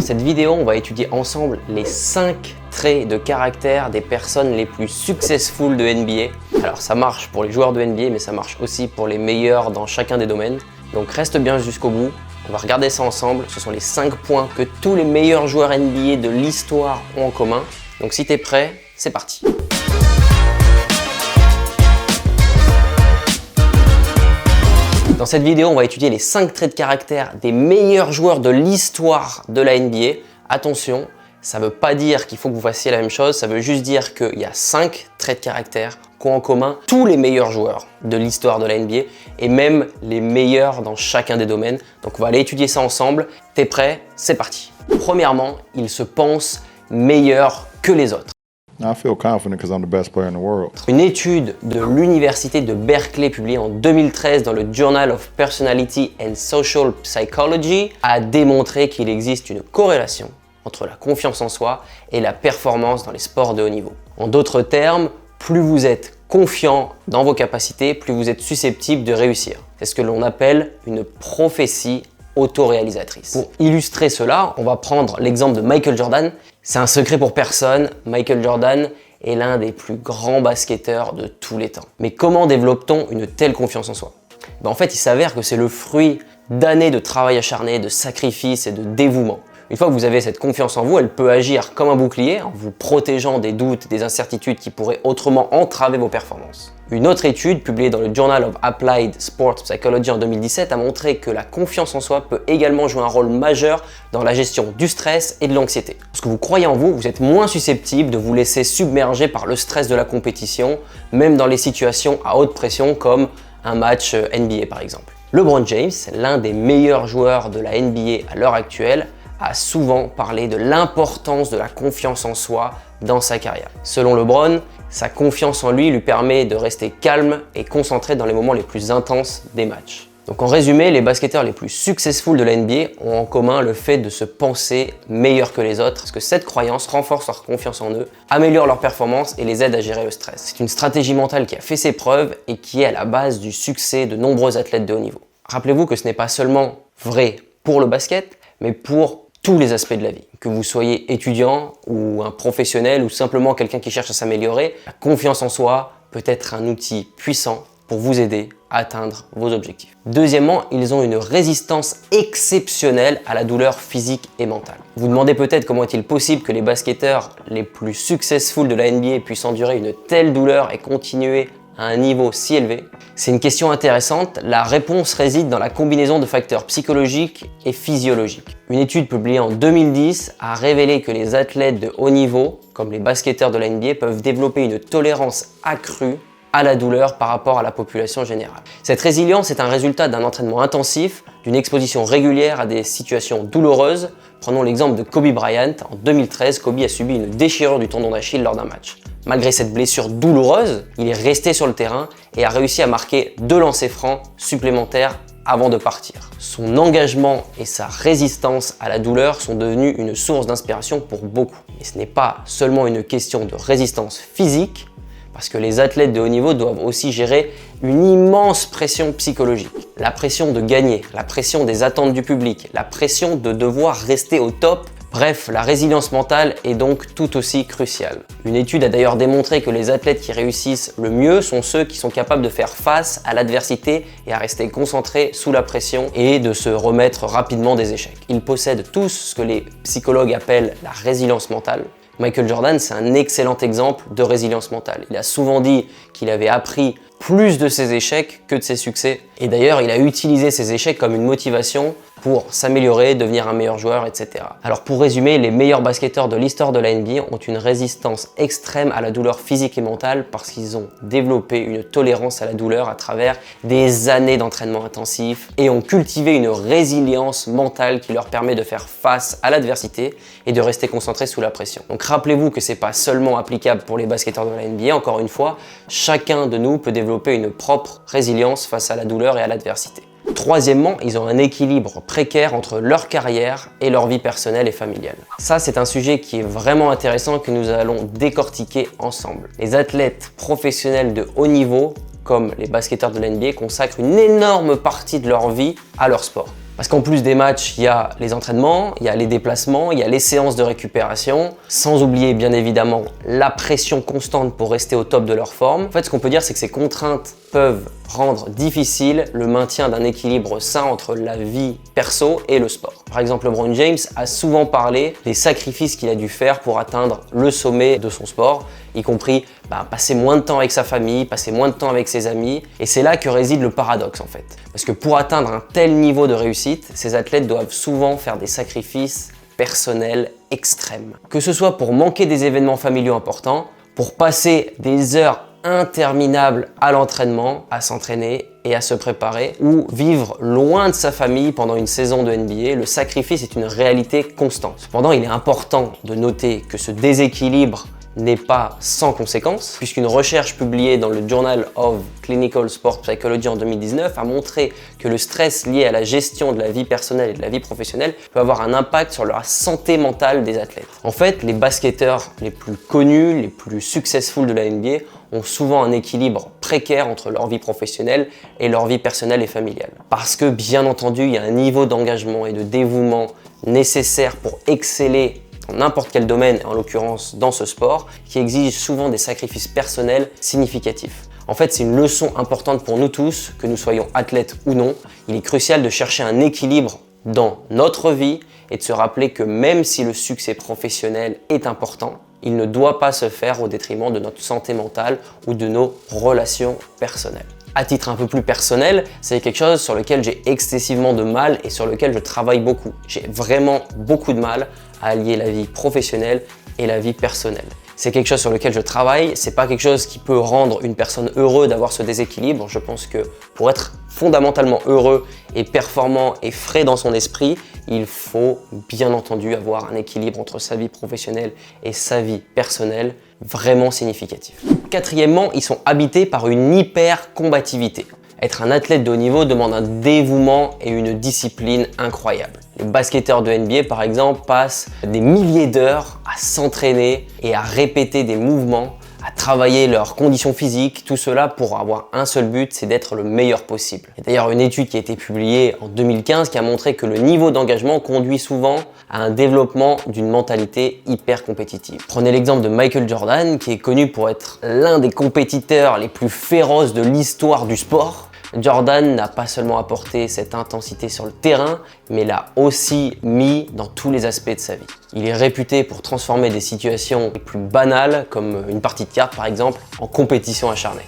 cette vidéo, on va étudier ensemble les 5 traits de caractère des personnes les plus successful de NBA. Alors ça marche pour les joueurs de NBA, mais ça marche aussi pour les meilleurs dans chacun des domaines. Donc reste bien jusqu'au bout, on va regarder ça ensemble. Ce sont les 5 points que tous les meilleurs joueurs NBA de l'histoire ont en commun. Donc si t'es prêt, c'est parti. Dans cette vidéo, on va étudier les 5 traits de caractère des meilleurs joueurs de l'histoire de la NBA. Attention, ça ne veut pas dire qu'il faut que vous fassiez la même chose, ça veut juste dire qu'il y a 5 traits de caractère qu'ont en commun tous les meilleurs joueurs de l'histoire de la NBA et même les meilleurs dans chacun des domaines. Donc on va aller étudier ça ensemble. T'es prêt? C'est parti. Premièrement, ils se pensent meilleurs que les autres. I feel confident because I'm the best player in the world. Une étude de l'université de Berkeley publiée en 2013 dans le Journal of Personality and Social Psychology a démontré qu'il existe une corrélation entre la confiance en soi et la performance dans les sports de haut niveau. En d'autres termes, plus vous êtes confiant dans vos capacités, plus vous êtes susceptible de réussir. C'est ce que l'on appelle une prophétie autoréalisatrice. Pour illustrer cela, on va prendre l'exemple de Michael Jordan. C'est un secret pour personne, Michael Jordan est l'un des plus grands basketteurs de tous les temps. Mais comment développe-t-on une telle confiance en soi? En fait, il s'avère que c'est le fruit d'années de travail acharné, de sacrifices et de dévouement. Une fois que vous avez cette confiance en vous, elle peut agir comme un bouclier en vous protégeant des doutes et des incertitudes qui pourraient autrement entraver vos performances. Une autre étude publiée dans le Journal of Applied Sport Psychology en 2017 a montré que la confiance en soi peut également jouer un rôle majeur dans la gestion du stress et de l'anxiété. Parce que vous croyez en vous, vous êtes moins susceptible de vous laisser submerger par le stress de la compétition, même dans les situations à haute pression comme un match NBA par exemple. LeBron James, l'un des meilleurs joueurs de la NBA à l'heure actuelle, a souvent parlé de l'importance de la confiance en soi dans sa carrière. Selon LeBron, sa confiance en lui permet de rester calme et concentré dans les moments les plus intenses des matchs. Donc en résumé, les basketteurs les plus successful de la NBA ont en commun le fait de se penser meilleurs que les autres, parce que cette croyance renforce leur confiance en eux, améliore leur performance et les aide à gérer le stress. C'est une stratégie mentale qui a fait ses preuves et qui est à la base du succès de nombreux athlètes de haut niveau. Rappelez-vous que ce n'est pas seulement vrai pour le basket, mais pour tous les aspects de la vie. Que vous soyez étudiant ou un professionnel ou simplement quelqu'un qui cherche à s'améliorer, la confiance en soi peut être un outil puissant pour vous aider à atteindre vos objectifs. Deuxièmement, ils ont une résistance exceptionnelle à la douleur physique et mentale. Vous vous demandez peut-être comment est-il possible que les basketteurs les plus successful de la NBA puissent endurer une telle douleur et continuer à un niveau si élevé? C'est une question intéressante. La réponse réside dans la combinaison de facteurs psychologiques et physiologiques. Une étude publiée en 2010 a révélé que les athlètes de haut niveau, comme les basketteurs de la NBA, peuvent développer une tolérance accrue à la douleur par rapport à la population générale. Cette résilience est un résultat d'un entraînement intensif, d'une exposition régulière à des situations douloureuses. Prenons l'exemple de Kobe Bryant. En 2013, Kobe a subi une déchirure du tendon d'Achille lors d'un match. Malgré cette blessure douloureuse, il est resté sur le terrain et a réussi à marquer 2 lancers francs supplémentaires avant de partir. Son engagement et sa résistance à la douleur sont devenus une source d'inspiration pour beaucoup. Et ce n'est pas seulement une question de résistance physique, parce que les athlètes de haut niveau doivent aussi gérer une immense pression psychologique. La pression de gagner, la pression des attentes du public, la pression de devoir rester au top. Bref, la résilience mentale est donc tout aussi cruciale. Une étude a d'ailleurs démontré que les athlètes qui réussissent le mieux sont ceux qui sont capables de faire face à l'adversité et à rester concentrés sous la pression et de se remettre rapidement des échecs. Ils possèdent tous ce que les psychologues appellent la résilience mentale. Michael Jordan, c'est un excellent exemple de résilience mentale. Il a souvent dit qu'il avait appris plus de ses échecs que de ses succès. Et d'ailleurs, il a utilisé ses échecs comme une motivation pour s'améliorer, devenir un meilleur joueur, etc. Alors pour résumer, les meilleurs basketteurs de l'histoire de la NBA ont une résistance extrême à la douleur physique et mentale parce qu'ils ont développé une tolérance à la douleur à travers des années d'entraînement intensif et ont cultivé une résilience mentale qui leur permet de faire face à l'adversité et de rester concentrés sous la pression. Donc rappelez-vous que c'est pas seulement applicable pour les basketteurs de la NBA, encore une fois, chacun de nous peut développer une propre résilience face à la douleur et à l'adversité. Troisièmement, ils ont un équilibre précaire entre leur carrière et leur vie personnelle et familiale. Ça, c'est un sujet qui est vraiment intéressant que nous allons décortiquer ensemble. Les athlètes professionnels de haut niveau, comme les basketteurs de l'NBA, consacrent une énorme partie de leur vie à leur sport. Parce qu'en plus des matchs, il y a les entraînements, il y a les déplacements, il y a les séances de récupération, sans oublier bien évidemment la pression constante pour rester au top de leur forme. En fait, ce qu'on peut dire, c'est que ces contraintes peuvent rendre difficile le maintien d'un équilibre sain entre la vie perso et le sport. Par exemple, LeBron James a souvent parlé des sacrifices qu'il a dû faire pour atteindre le sommet de son sport, y compris passer moins de temps avec sa famille, passer moins de temps avec ses amis. Et c'est là que réside le paradoxe en fait. Parce que pour atteindre un tel niveau de réussite, ces athlètes doivent souvent faire des sacrifices personnels extrêmes. Que ce soit pour manquer des événements familiaux importants, pour passer des heures interminables à l'entraînement, à s'entraîner et à se préparer, ou vivre loin de sa famille pendant une saison de NBA, le sacrifice est une réalité constante. Cependant, il est important de noter que ce déséquilibre n'est pas sans conséquence, puisqu'une recherche publiée dans le Journal of Clinical Sport Psychology en 2019 a montré que le stress lié à la gestion de la vie personnelle et de la vie professionnelle peut avoir un impact sur la santé mentale des athlètes. En fait, les basketteurs les plus connus, les plus successful de la NBA ont souvent un équilibre précaire entre leur vie professionnelle et leur vie personnelle et familiale. Parce que, bien entendu, il y a un niveau d'engagement et de dévouement nécessaire pour exceller dans n'importe quel domaine, en l'occurrence dans ce sport, qui exige souvent des sacrifices personnels significatifs. En fait, c'est une leçon importante pour nous tous, que nous soyons athlètes ou non. Il est crucial de chercher un équilibre dans notre vie et de se rappeler que même si le succès professionnel est important, il ne doit pas se faire au détriment de notre santé mentale ou de nos relations personnelles. À titre un peu plus personnel, c'est quelque chose sur lequel j'ai excessivement de mal et sur lequel je travaille beaucoup. J'ai vraiment beaucoup de mal à allier la vie professionnelle et la vie personnelle. C'est quelque chose sur lequel je travaille, c'est pas quelque chose qui peut rendre une personne heureuse d'avoir ce déséquilibre. Je pense que pour être fondamentalement heureux et performant et frais dans son esprit, il faut bien entendu avoir un équilibre entre sa vie professionnelle et sa vie personnelle vraiment significatif. Quatrièmement, ils sont habités par une hyper-combativité. Être un athlète de haut niveau demande un dévouement et une discipline incroyable. Les basketteurs de NBA, par exemple, passent des milliers d'heures à s'entraîner et à répéter des mouvements, à travailler leurs conditions physiques, tout cela pour avoir un seul but, c'est d'être le meilleur possible. Il y a d'ailleurs une étude qui a été publiée en 2015 qui a montré que le niveau d'engagement conduit souvent à un développement d'une mentalité hyper compétitive. Prenez l'exemple de Michael Jordan, qui est connu pour être l'un des compétiteurs les plus féroces de l'histoire du sport. Jordan n'a pas seulement apporté cette intensité sur le terrain, mais l'a aussi mis dans tous les aspects de sa vie. Il est réputé pour transformer des situations les plus banales, comme une partie de cartes par exemple, en compétition acharnée.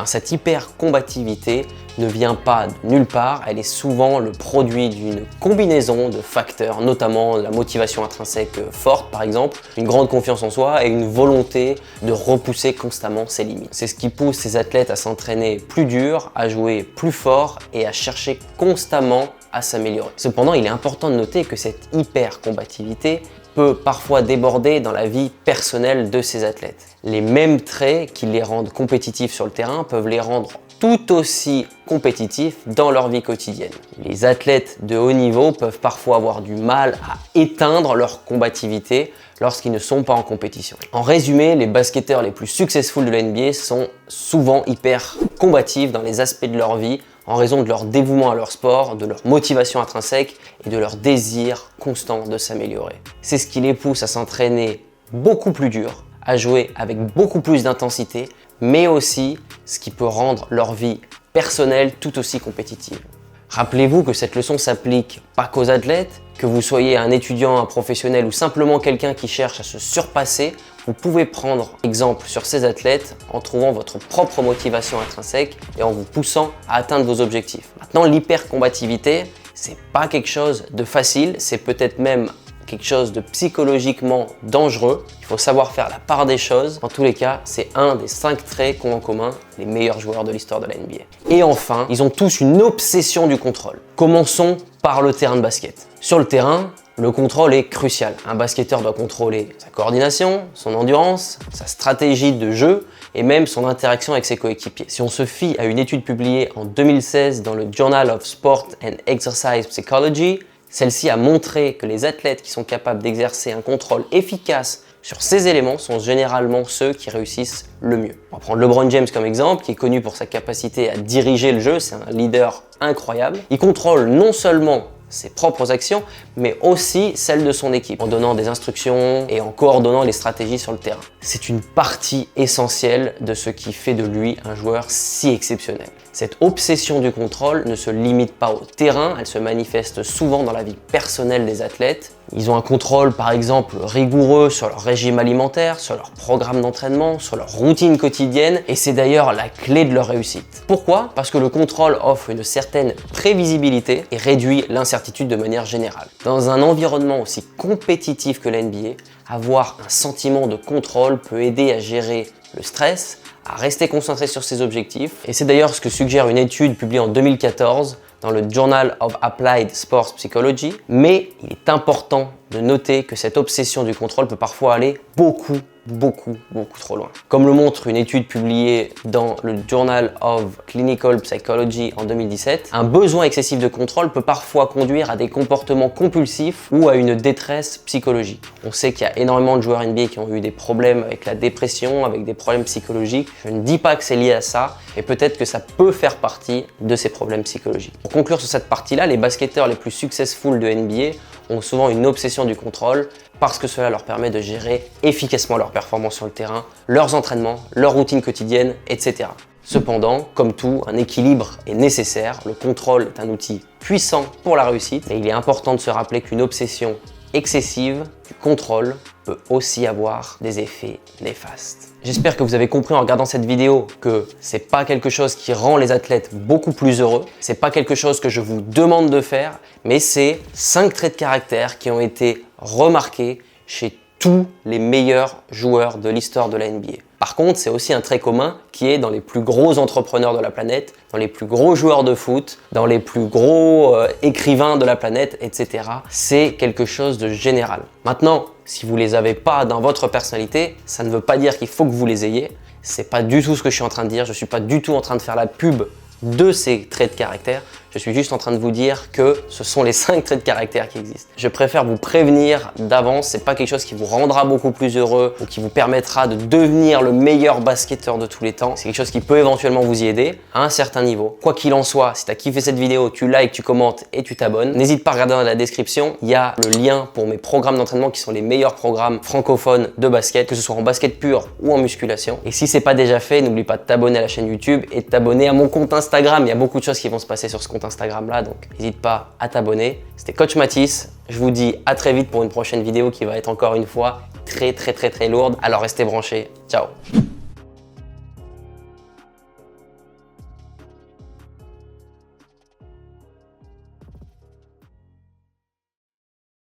Cette hyper-combativité ne vient pas de nulle part, elle est souvent le produit d'une combinaison de facteurs, notamment la motivation intrinsèque forte par exemple, une grande confiance en soi et une volonté de repousser constamment ses limites. C'est ce qui pousse ces athlètes à s'entraîner plus dur, à jouer plus fort et à chercher constamment à s'améliorer. Cependant, il est important de noter que cette hyper-combativité peut parfois déborder dans la vie personnelle de ces athlètes. Les mêmes traits qui les rendent compétitifs sur le terrain peuvent les rendre tout aussi compétitifs dans leur vie quotidienne. Les athlètes de haut niveau peuvent parfois avoir du mal à éteindre leur combativité lorsqu'ils ne sont pas en compétition. En résumé, les basketteurs les plus successful de la NBA sont souvent hyper combatifs dans les aspects de leur vie en raison de leur dévouement à leur sport, de leur motivation intrinsèque et de leur désir constant de s'améliorer. C'est ce qui les pousse à s'entraîner beaucoup plus dur, à jouer avec beaucoup plus d'intensité, mais aussi ce qui peut rendre leur vie personnelle tout aussi compétitive. Rappelez-vous que cette leçon s'applique pas qu'aux athlètes, que vous soyez un étudiant, un professionnel ou simplement quelqu'un qui cherche à se surpasser, vous pouvez prendre exemple sur ces athlètes en trouvant votre propre motivation intrinsèque et en vous poussant à atteindre vos objectifs. Maintenant, l'hypercombativité, c'est pas quelque chose de facile, c'est peut-être même quelque chose de psychologiquement dangereux. Il faut savoir faire la part des choses. En tous les cas, c'est un des 5 traits qu'ont en commun les meilleurs joueurs de l'histoire de la NBA. Et enfin, ils ont tous une obsession du contrôle. Commençons par le terrain de basket. Sur le terrain, le contrôle est crucial. Un basketteur doit contrôler sa coordination, son endurance, sa stratégie de jeu et même son interaction avec ses coéquipiers. Si on se fie à une étude publiée en 2016 dans le Journal of Sport and Exercise Psychology, celle-ci a montré que les athlètes qui sont capables d'exercer un contrôle efficace sur ces éléments sont généralement ceux qui réussissent le mieux. On va prendre LeBron James comme exemple, qui est connu pour sa capacité à diriger le jeu, c'est un leader incroyable. Il contrôle non seulement ses propres actions, mais aussi celles de son équipe, en donnant des instructions et en coordonnant les stratégies sur le terrain. C'est une partie essentielle de ce qui fait de lui un joueur si exceptionnel. Cette obsession du contrôle ne se limite pas au terrain, elle se manifeste souvent dans la vie personnelle des athlètes. Ils ont un contrôle par exemple rigoureux sur leur régime alimentaire, sur leur programme d'entraînement, sur leur routine quotidienne, et c'est d'ailleurs la clé de leur réussite. Pourquoi? Parce que le contrôle offre une certaine prévisibilité et réduit l'incertitude de manière générale. Dans un environnement aussi compétitif que la NBA, avoir un sentiment de contrôle peut aider à gérer le stress, à rester concentré sur ses objectifs. Et c'est d'ailleurs ce que suggère une étude publiée en 2014 dans le Journal of Applied Sports Psychology. Mais il est important de noter que cette obsession du contrôle peut parfois aller beaucoup trop loin. Comme le montre une étude publiée dans le Journal of Clinical Psychology en 2017, un besoin excessif de contrôle peut parfois conduire à des comportements compulsifs ou à une détresse psychologique. On sait qu'il y a énormément de joueurs NBA qui ont eu des problèmes avec la dépression, avec des problèmes psychologiques. Je ne dis pas que c'est lié à ça, mais peut-être que ça peut faire partie de ces problèmes psychologiques. Pour conclure sur cette partie-là, les basketteurs les plus successful de NBA ont souvent une obsession du contrôle parce que cela leur permet de gérer efficacement leurs performances sur le terrain, leurs entraînements, leur routine quotidienne, etc. Cependant, comme tout, un équilibre est nécessaire. Le contrôle est un outil puissant pour la réussite, mais il est important de se rappeler qu'une obsession excessive du contrôle peut aussi avoir des effets néfastes. J'espère que vous avez compris en regardant cette vidéo que c'est pas quelque chose qui rend les athlètes beaucoup plus heureux, c'est pas quelque chose que je vous demande de faire, mais c'est 5 traits de caractère qui ont été remarqués chez tous les meilleurs joueurs de l'histoire de la NBA. Par contre, c'est aussi un trait commun qui est dans les plus gros entrepreneurs de la planète, dans les plus gros joueurs de foot, dans les plus gros écrivains de la planète, etc. C'est quelque chose de général. Maintenant, si vous les avez pas dans votre personnalité, ça ne veut pas dire qu'il faut que vous les ayez. C'est pas du tout ce que je suis en train de dire. Je suis pas du tout en train de faire la pub de ces traits de caractère. Je suis juste en train de vous dire que ce sont les 5 traits de caractère qui existent. Je préfère vous prévenir d'avance, c'est pas quelque chose qui vous rendra beaucoup plus heureux ou qui vous permettra de devenir le meilleur basketteur de tous les temps. C'est quelque chose qui peut éventuellement vous y aider à un certain niveau. Quoi qu'il en soit, si tu as kiffé cette vidéo, tu likes, tu commentes et tu t'abonnes. N'hésite pas à regarder dans la description, il y a le lien pour mes programmes d'entraînement qui sont les meilleurs programmes francophones de basket, que ce soit en basket pur ou en musculation. Et si c'est pas déjà fait, n'oublie pas de t'abonner à la chaîne YouTube et de t'abonner à mon compte Instagram. Il y a beaucoup de choses qui vont se passer sur ce compte Instagram là, donc n'hésite pas à t'abonner. C'était Coach Mathis, je vous dis à très vite pour une prochaine vidéo qui va être encore une fois très lourde, alors restez branchés, ciao.